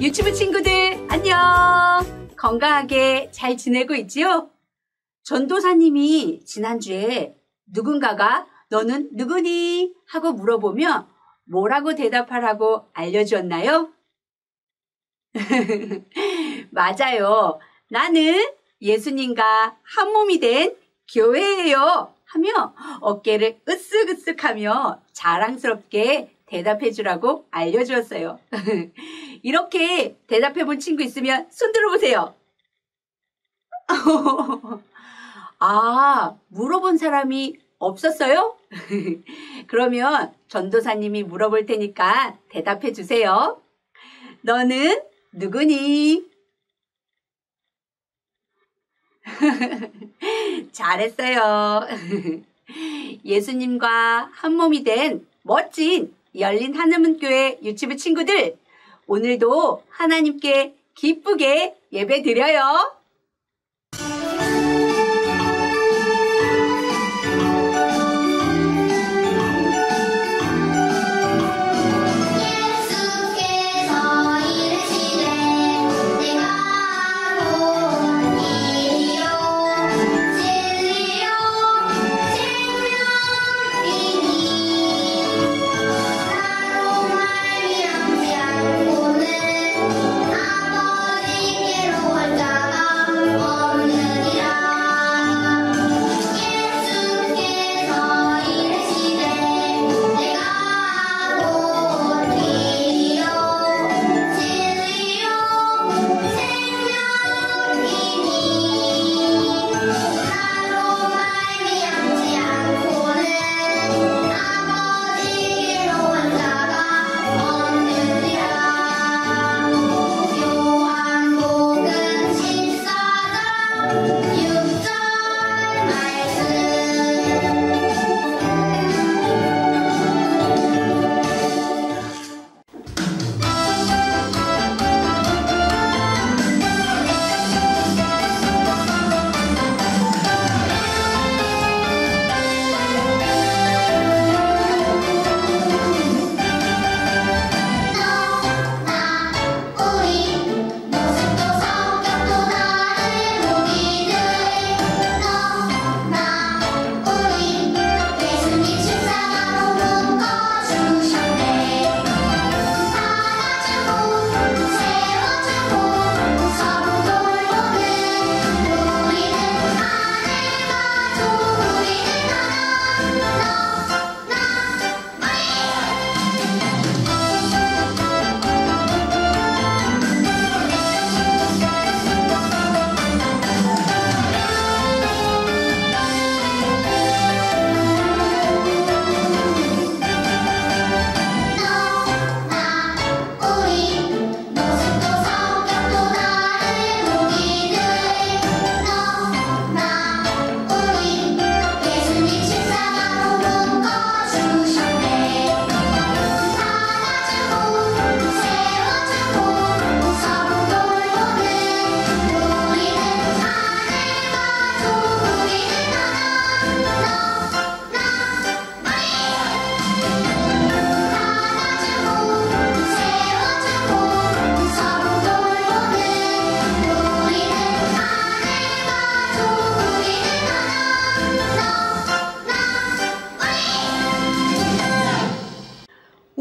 유치부 친구들 안녕! 건강하게 잘 지내고 있지요? 전도사님이 지난주에 누군가가 너는 누구니? 하고 물어보면 뭐라고 대답하라고 알려주었나요? 맞아요. 나는 예수님과 한 몸이 된 교회예요. 하며 어깨를 으쓱으쓱하며 자랑스럽게 대답해 주라고 알려주었어요. 이렇게 대답해 본 친구 있으면 손 들어보세요. 아, 물어본 사람이 없었어요? 그러면 전도사님이 물어볼 테니까 대답해 주세요. 너는 누구니? 잘했어요. 예수님과 한 몸이 된 멋진 열린 하늘문교회 유치부 친구들, 오늘도 하나님께 기쁘게 예배 드려요.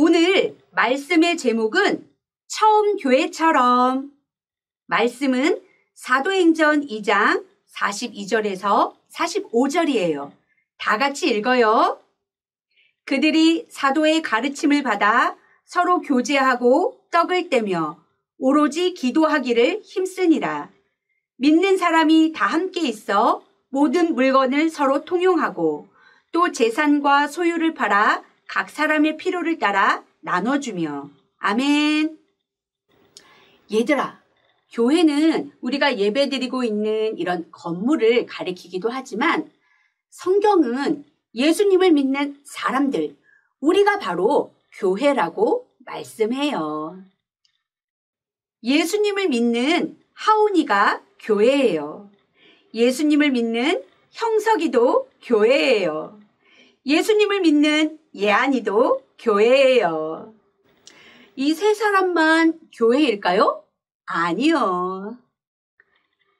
오늘 말씀의 제목은 처음 교회처럼. 말씀은 사도행전 2장 42절에서 45절이에요. 다 같이 읽어요. 그들이 사도의 가르침을 받아 서로 교제하고 떡을 떼며 오로지 기도하기를 힘쓰니라. 믿는 사람이 다 함께 있어 모든 물건을 서로 통용하고 또 재산과 소유를 팔아 각 사람의 필요를 따라 나눠주며. 아멘. 얘들아, 교회는 우리가 예배드리고 있는 이런 건물을 가리키기도 하지만 성경은 예수님을 믿는 사람들, 우리가 바로 교회라고 말씀해요. 예수님을 믿는 하온이가 교회예요. 예수님을 믿는 형석이도 교회예요. 예수님을 믿는 예안이도 교회예요. 이 세 사람만 교회일까요? 아니요.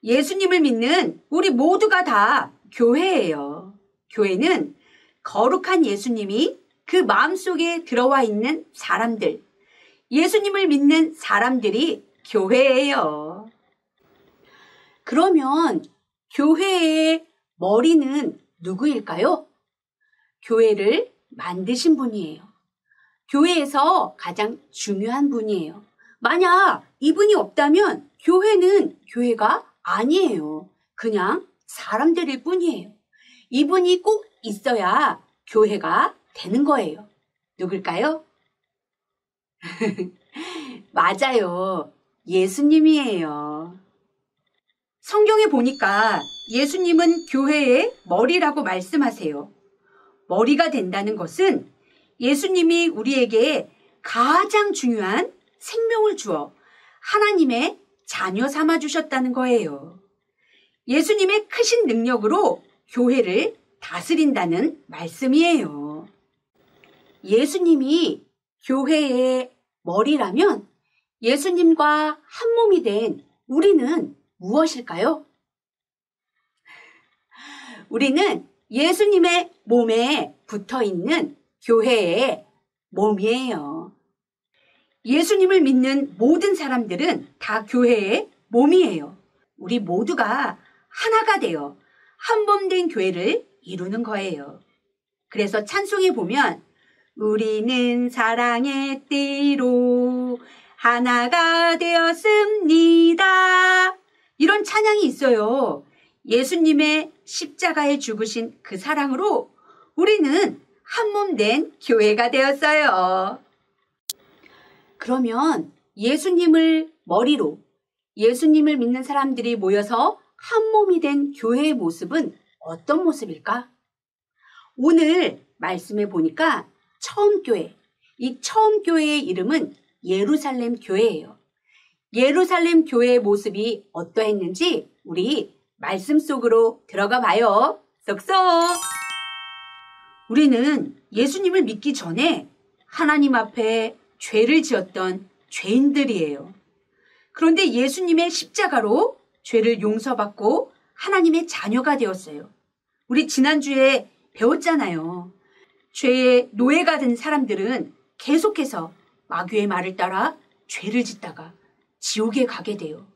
예수님을 믿는 우리 모두가 다 교회예요. 교회는 거룩한 예수님이 그 마음속에 들어와 있는 사람들, 예수님을 믿는 사람들이 교회예요. 그러면 교회의 머리는 누구일까요? 교회를 만드신 분이에요. 교회에서 가장 중요한 분이에요. 만약 이분이 없다면 교회는 교회가 아니에요. 그냥 사람들일 뿐이에요. 이분이 꼭 있어야 교회가 되는 거예요. 누굴까요? 맞아요. 예수님이에요. 성경에 보니까 예수님은 교회의 머리라고 말씀하세요. 머리가 된다는 것은 예수님이 우리에게 가장 중요한 생명을 주어 하나님의 자녀 삼아 주셨다는 거예요. 예수님의 크신 능력으로 교회를 다스린다는 말씀이에요. 예수님이 교회의 머리라면 예수님과 한 몸이 된 우리는 무엇일까요? 우리는 예수님의 몸에 붙어 있는 교회의 몸이에요. 예수님을 믿는 모든 사람들은 다 교회의 몸이에요. 우리 모두가 하나가 되어 한 몸 된 교회를 이루는 거예요. 그래서 찬송에 보면 우리는 사랑의 띠로 하나가 되었습니다. 이런 찬양이 있어요. 예수님의 십자가에 죽으신 그 사랑으로 우리는 한 몸 된 교회가 되었어요. 그러면 예수님을 머리로 예수님을 믿는 사람들이 모여서 한 몸이 된 교회의 모습은 어떤 모습일까? 오늘 말씀해 보니까 처음 교회, 이 처음 교회의 이름은 예루살렘 교회예요. 예루살렘 교회의 모습이 어떠했는지 우리 말씀 속으로 들어가 봐요. 쏙쏙! 우리는 예수님을 믿기 전에 하나님 앞에 죄를 지었던 죄인들이에요. 그런데 예수님의 십자가로 죄를 용서받고 하나님의 자녀가 되었어요. 우리 지난주에 배웠잖아요. 죄의 노예가 된 사람들은 계속해서 마귀의 말을 따라 죄를 짓다가 지옥에 가게 돼요.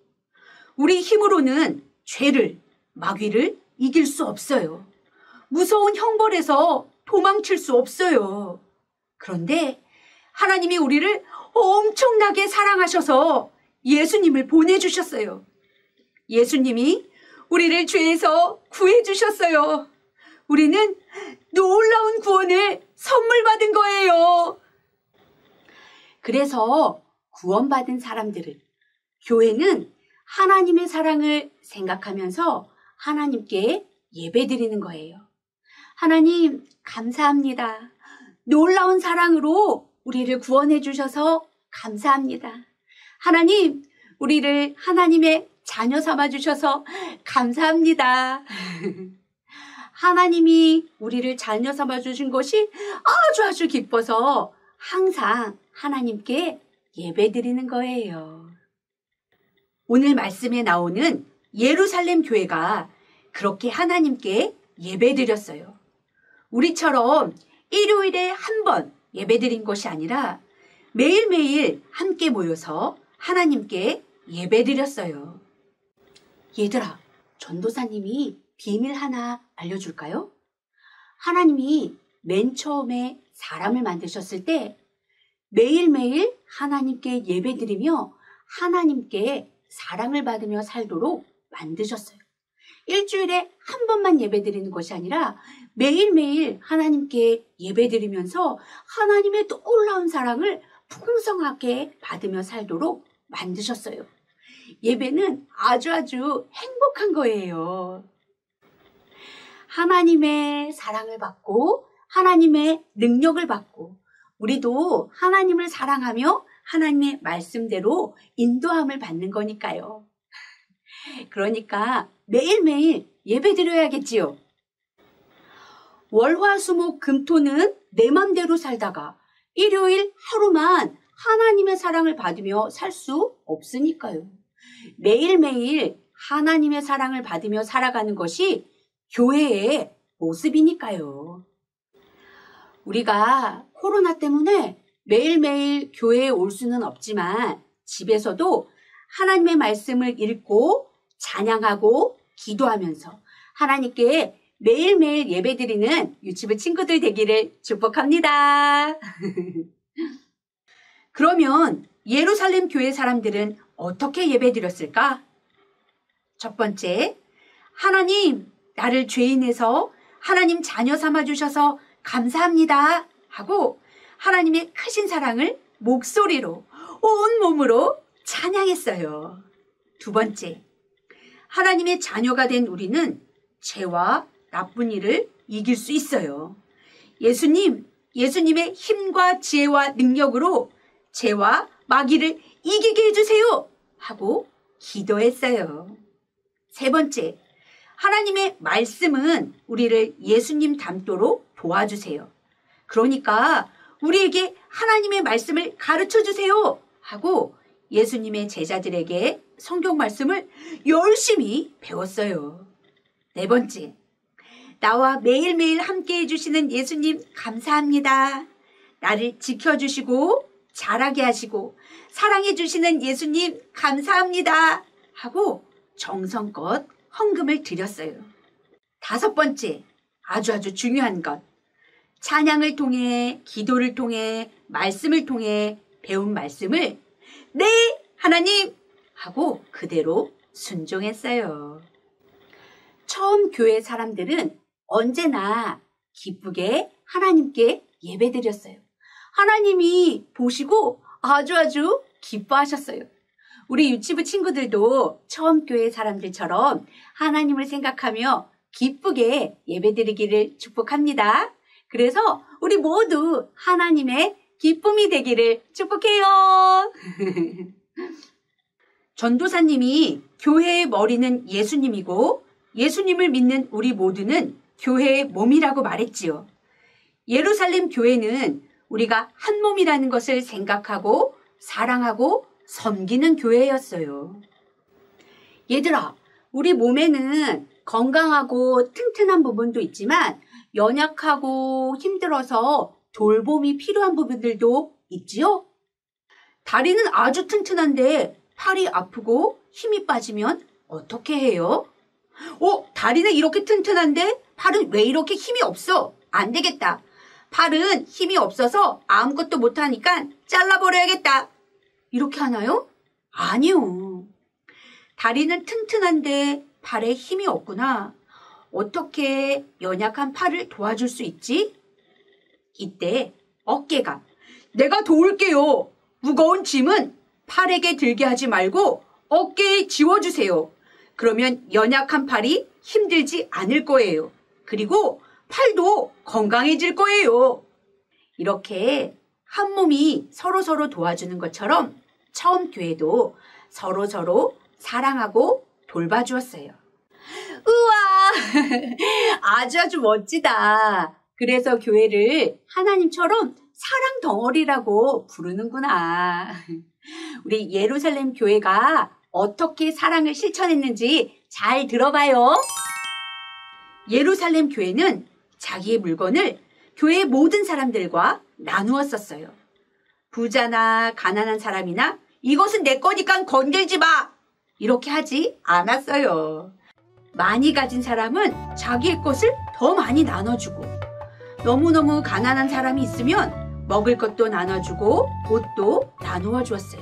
우리 힘으로는 죄를, 마귀를 이길 수 없어요. 무서운 형벌에서 도망칠 수 없어요. 그런데 하나님이 우리를 엄청나게 사랑하셔서 예수님을 보내주셨어요. 예수님이 우리를 죄에서 구해주셨어요. 우리는 놀라운 구원을 선물 받은 거예요. 그래서 구원받은 사람들을 교회는 하나님의 사랑을 생각하면서 하나님께 예배드리는 거예요. 하나님 감사합니다. 놀라운 사랑으로 우리를 구원해 주셔서 감사합니다. 하나님 우리를 하나님의 자녀 삼아 주셔서 감사합니다. 하나님이 우리를 자녀 삼아 주신 것이 아주 기뻐서 항상 하나님께 예배드리는 거예요. 오늘 말씀에 나오는 예루살렘 교회가 그렇게 하나님께 예배드렸어요. 우리처럼 일요일에 한 번 예배드린 것이 아니라 매일매일 함께 모여서 하나님께 예배드렸어요. 얘들아, 전도사님이 비밀 하나 알려줄까요? 하나님이 맨 처음에 사람을 만드셨을 때 매일매일 하나님께 예배드리며 하나님께 사랑을 받으며 살도록 만드셨어요. 일주일에 한 번만 예배드리는 것이 아니라 매일매일 하나님께 예배드리면서 하나님의 놀라운 사랑을 풍성하게 받으며 살도록 만드셨어요. 예배는 아주 행복한 거예요. 하나님의 사랑을 받고 하나님의 능력을 받고 우리도 하나님을 사랑하며 하나님의 말씀대로 인도함을 받는 거니까요. 그러니까 매일매일 예배드려야겠지요. 월화수목 금토는 내 맘대로 살다가 일요일 하루만 하나님의 사랑을 받으며 살 수 없으니까요. 매일매일 하나님의 사랑을 받으며 살아가는 것이 교회의 모습이니까요. 우리가 코로나 때문에 매일매일 교회에 올 수는 없지만 집에서도 하나님의 말씀을 읽고 찬양하고 기도하면서 하나님께 매일매일 예배드리는 유치부 친구들 되기를 축복합니다. 그러면 예루살렘 교회 사람들은 어떻게 예배드렸을까? 첫 번째, 하나님, 나를 죄인에서 하나님 자녀 삼아주셔서 감사합니다 하고 하나님의 크신 사랑을 목소리로 온몸으로 찬양했어요. 두 번째, 하나님의 자녀가 된 우리는 죄와 나쁜 일을 이길 수 있어요. 예수님의 힘과 지혜와 능력으로 죄와 마귀를 이기게 해주세요 하고 기도했어요. 세 번째, 하나님의 말씀은 우리를 예수님 닮도록 도와주세요. 그러니까 우리에게 하나님의 말씀을 가르쳐 주세요 하고 예수님의 제자들에게 성경 말씀을 열심히 배웠어요. 네 번째, 나와 매일매일 함께 해주시는 예수님 감사합니다. 나를 지켜주시고 자라게 하시고 사랑해 주시는 예수님 감사합니다 하고 정성껏 헌금을 드렸어요. 다섯 번째, 아주 중요한 것. 찬양을 통해, 기도를 통해, 말씀을 통해 배운 말씀을 네, 하나님 하고 그대로 순종했어요. 처음 교회 사람들은 언제나 기쁘게 하나님께 예배드렸어요. 하나님이 보시고 아주 기뻐하셨어요. 우리 유치부 친구들도 처음 교회 사람들처럼 하나님을 생각하며 기쁘게 예배드리기를 축복합니다. 그래서 우리 모두 하나님의 기쁨이 되기를 축복해요. 전도사님이 교회의 머리는 예수님이고 예수님을 믿는 우리 모두는 교회의 몸이라고 말했지요. 예루살렘 교회는 우리가 한 몸이라는 것을 생각하고 사랑하고 섬기는 교회였어요. 얘들아, 우리 몸에는 건강하고 튼튼한 부분도 있지만 연약하고 힘들어서 돌봄이 필요한 부분들도 있지요? 다리는 아주 튼튼한데 팔이 아프고 힘이 빠지면 어떻게 해요? 다리는 이렇게 튼튼한데 팔은 왜 이렇게 힘이 없어? 안 되겠다. 팔은 힘이 없어서 아무것도 못하니까 잘라버려야겠다. 이렇게 하나요? 아니요. 다리는 튼튼한데 팔에 힘이 없구나. 어떻게 연약한 팔을 도와줄 수 있지? 이때 어깨가 내가 도울게요. 무거운 짐은 팔에게 들게 하지 말고 어깨에 지워주세요. 그러면 연약한 팔이 힘들지 않을 거예요. 그리고 팔도 건강해질 거예요. 이렇게 한 몸이 서로 도와주는 것처럼 처음 교회도 서로 사랑하고 돌봐주었어요. 우와! 아주 멋지다. 그래서 교회를 하나님처럼 사랑 덩어리라고 부르는구나. 우리 예루살렘 교회가 어떻게 사랑을 실천했는지 잘 들어봐요. 예루살렘 교회는 자기의 물건을 교회의 모든 사람들과 나누었었어요. 부자나 가난한 사람이나 이것은 내 거니까 건들지 마! 이렇게 하지 않았어요. 많이 가진 사람은 자기의 것을 더 많이 나눠주고 너무너무 가난한 사람이 있으면 먹을 것도 나눠주고 옷도 나누어 주었어요.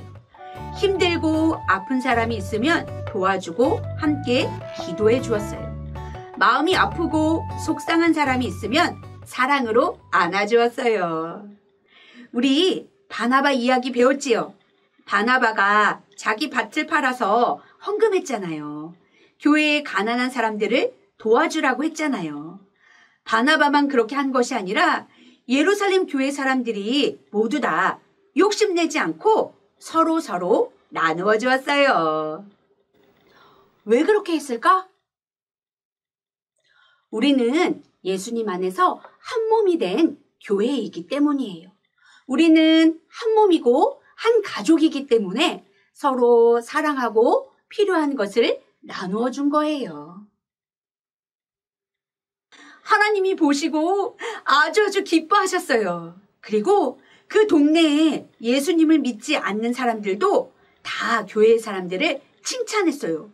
힘들고 아픈 사람이 있으면 도와주고 함께 기도해 주었어요. 마음이 아프고 속상한 사람이 있으면 사랑으로 안아주었어요. 우리 바나바 이야기 배웠지요? 바나바가 자기 밭을 팔아서 헌금했잖아요. 교회의 가난한 사람들을 도와주라고 했잖아요. 바나바만 그렇게 한 것이 아니라 예루살렘 교회 사람들이 모두 다 욕심내지 않고 서로 나누어 주었어요. 왜 그렇게 했을까? 우리는 예수님 안에서 한 몸이 된 교회이기 때문이에요. 우리는 한 몸이고 한 가족이기 때문에 서로 사랑하고 필요한 것을 나누어 준 거예요. 하나님이 보시고 아주 기뻐하셨어요. 그리고 그 동네에 예수님을 믿지 않는 사람들도 다 교회 사람들을 칭찬했어요.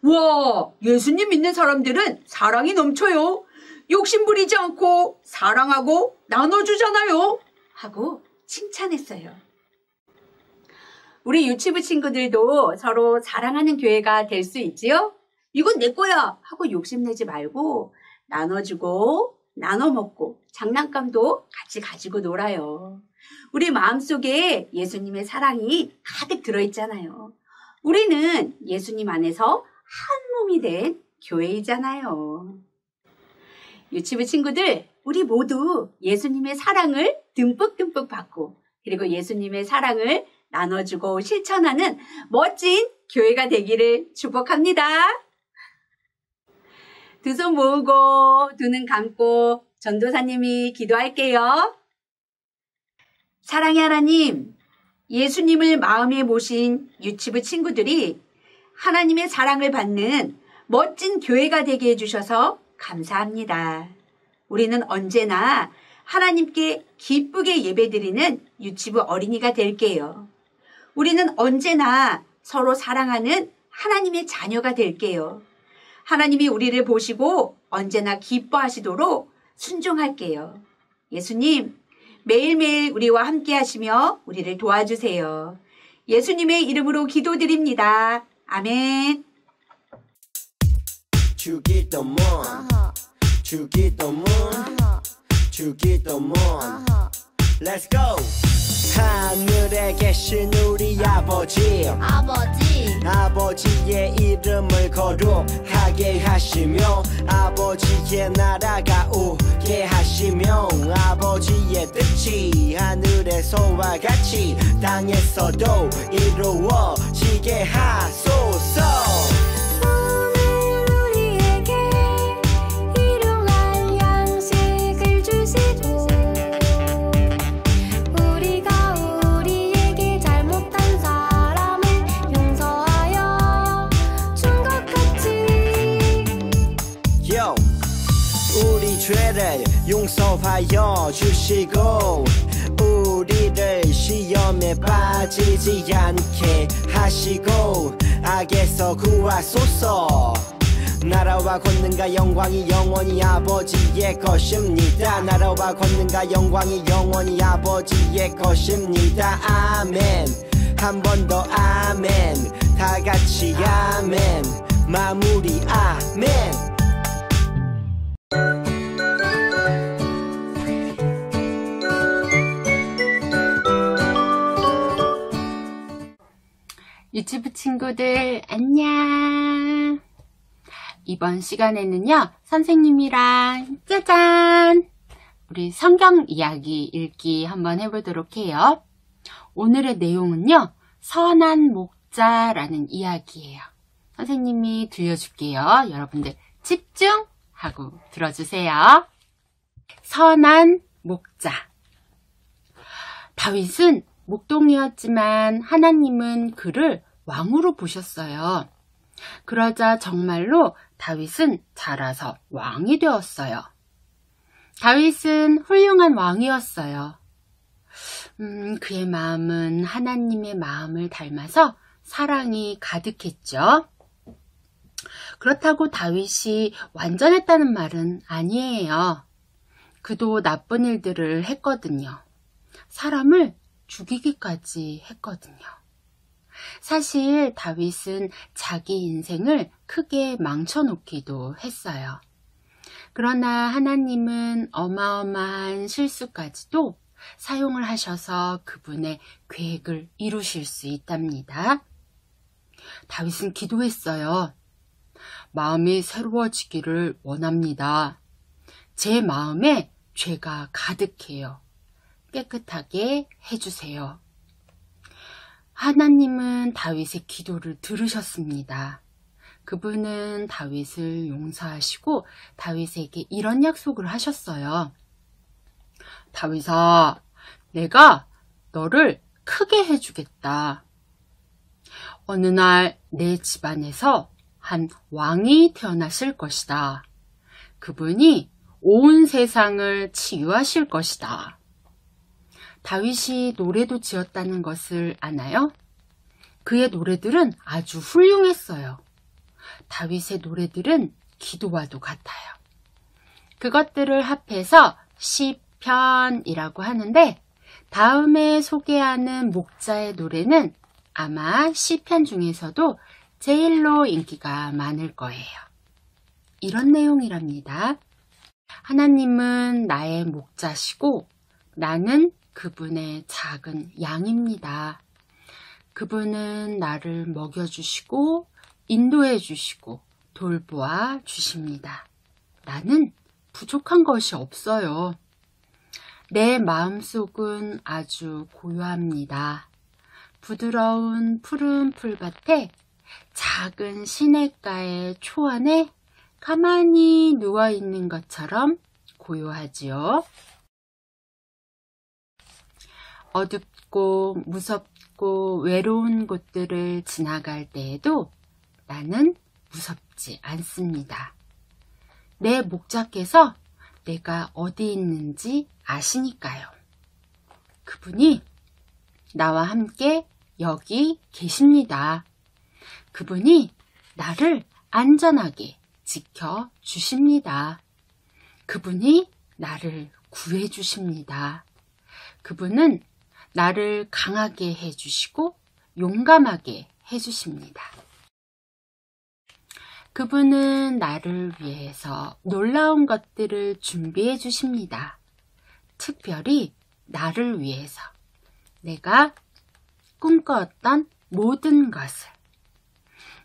와, 예수님 믿는 사람들은 사랑이 넘쳐요. 욕심 부리지 않고 사랑하고 나눠주잖아요. 하고 칭찬했어요. 우리 유치부 친구들도 서로 사랑하는 교회가 될 수 있지요? 이건 내 거야 하고 욕심내지 말고 나눠주고 나눠 먹고 장난감도 같이 가지고 놀아요. 우리 마음속에 예수님의 사랑이 가득 들어있잖아요. 우리는 예수님 안에서 한 몸이 된 교회이잖아요. 유치부 친구들, 우리 모두 예수님의 사랑을 듬뿍듬뿍 받고 그리고 예수님의 사랑을 나눠주고 실천하는 멋진 교회가 되기를 축복합니다. 두 손 모으고 두 눈 감고 전도사님이 기도할게요. 사랑의 하나님, 예수님을 마음에 모신 유치부 친구들이 하나님의 사랑을 받는 멋진 교회가 되게 해주셔서 감사합니다. 우리는 언제나 하나님께 기쁘게 예배드리는 유치부 어린이가 될게요. 우리는 언제나 서로 사랑하는 하나님의 자녀가 될게요. 하나님이 우리를 보시고 언제나 기뻐하시도록 순종할게요. 예수님, 매일매일 우리와 함께 하시며 우리를 도와주세요. 예수님의 이름으로 기도드립니다. 아멘. 주기도문 주기도문 주기도문 Let's go! 하늘에 계신 우리 아버지의 이름을 거룩하게 하시며 아버지의 나라가 오게 하시며 아버지의 뜻이 하늘에서와 같이 땅에서도 이루어지게 하소서. 죄를 용서하여 주시고 우리를 시험에 빠지지 않게 하시고 악에서 구하소서. 나라와 권능과 영광이 영원히 아버지의 것입니다. 나라와 권능과 영광이 영원히 아버지의 것입니다. 아멘. 한 번 더 아멘. 다 같이 아멘. 마무리 아멘. 유치부 친구들 안녕. 이번 시간에는요 선생님이랑 짜잔 우리 성경 이야기 읽기 한번 해보도록 해요. 오늘의 내용은요 선한 목자라는 이야기예요. 선생님이 들려줄게요. 여러분들 집중하고 들어주세요. 선한 목자. 다윗은 목동이었지만 하나님은 그를 왕으로 보셨어요. 그러자 정말로 다윗은 자라서 왕이 되었어요. 다윗은 훌륭한 왕이었어요. 그의 마음은 하나님의 마음을 닮아서 사랑이 가득했죠. 그렇다고 다윗이 완전했다는 말은 아니에요. 그도 나쁜 일들을 했거든요. 사람을 죽이기까지 했거든요. 사실 다윗은 자기 인생을 크게 망쳐놓기도 했어요. 그러나 하나님은 어마어마한 실수까지도 사용을 하셔서 그분의 계획을 이루실 수 있답니다. 다윗은 기도했어요. 마음이 새로워지기를 원합니다. 제 마음에 죄가 가득해요. 깨끗하게 해주세요. 하나님은 다윗의 기도를 들으셨습니다. 그분은 다윗을 용서하시고 다윗에게 이런 약속을 하셨어요. 다윗아, 내가 너를 크게 해주겠다. 어느 날 내 집안에서 한 왕이 태어나실 것이다. 그분이 온 세상을 치유하실 것이다. 다윗이 노래도 지었다는 것을 아나요? 그의 노래들은 아주 훌륭했어요. 다윗의 노래들은 기도와도 같아요. 그것들을 합해서 시편이라고 하는데 다음에 소개하는 목자의 노래는 아마 시편 중에서도 제일로 인기가 많을 거예요. 이런 내용이랍니다. 하나님은 나의 목자시고 나는 그분의 작은 양입니다. 그분은 나를 먹여주시고 인도해주시고 돌보아 주십니다. 나는 부족한 것이 없어요. 내 마음속은 아주 고요합니다. 부드러운 푸른 풀밭에 작은 시냇가의 초원에 가만히 누워있는 것처럼 고요하지요. 어둡고 무섭고 외로운 곳들을 지나갈 때에도 나는 무섭지 않습니다. 내 목자께서 내가 어디 있는지 아시니까요. 그분이 나와 함께 여기 계십니다. 그분이 나를 안전하게 지켜주십니다. 그분이 나를 구해주십니다. 그분은 나를 강하게 해주시고 용감하게 해주십니다. 그분은 나를 위해서 놀라운 것들을 준비해 주십니다. 특별히 나를 위해서 내가 꿈꿔왔던 모든 것을.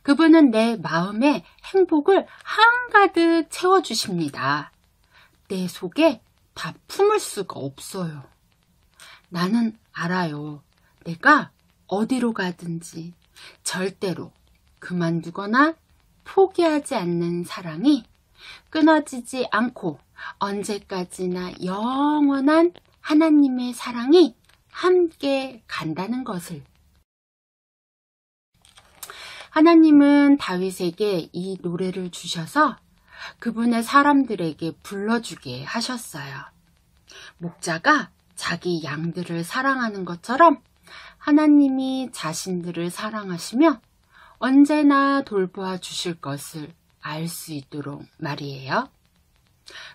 그분은 내 마음에 행복을 한가득 채워주십니다. 내 속에 다 품을 수가 없어요. 나는 알아요. 내가 어디로 가든지 절대로 그만두거나 포기하지 않는 사랑이 끊어지지 않고 언제까지나 영원한 하나님의 사랑이 함께 간다는 것을. 하나님은 다윗에게 이 노래를 주셔서 그분의 사람들에게 불러주게 하셨어요. 목자가 자기 양들을 사랑하는 것처럼 하나님이 자신들을 사랑하시며 언제나 돌보아 주실 것을 알 수 있도록 말이에요.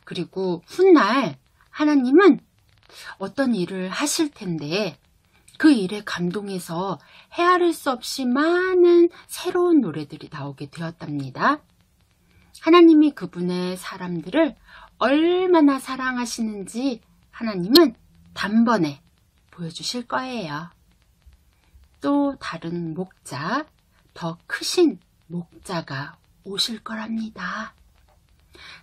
그리고 훗날 하나님은 어떤 일을 하실 텐데 그 일에 감동해서 헤아릴 수 없이 많은 새로운 노래들이 나오게 되었답니다. 하나님이 그분의 사람들을 얼마나 사랑하시는지 하나님은 단번에 보여주실 거예요. 또 다른 목자, 더 크신 목자가 오실 거랍니다.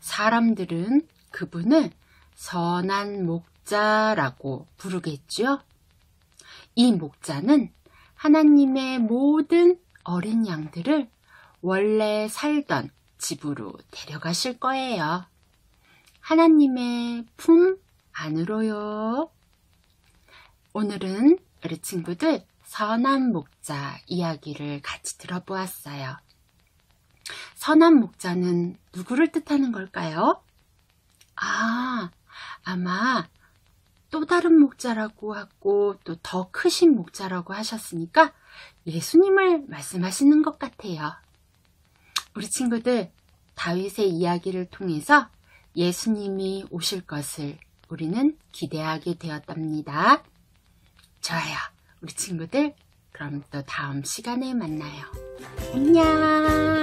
사람들은 그분을 선한 목자라고 부르겠죠. 이 목자는 하나님의 모든 어린 양들을 원래 살던 집으로 데려가실 거예요. 하나님의 품 안으로요. 오늘은 우리 친구들 선한 목자 이야기를 같이 들어보았어요. 선한 목자는 누구를 뜻하는 걸까요? 아마 또 다른 목자라고 하고 또 더 크신 목자라고 하셨으니까 예수님을 말씀하시는 것 같아요. 우리 친구들, 다윗의 이야기를 통해서 예수님이 오실 것을 우리는 기대하게 되었답니다. 좋아요. 우리 친구들, 그럼 또 다음 시간에 만나요. 안녕.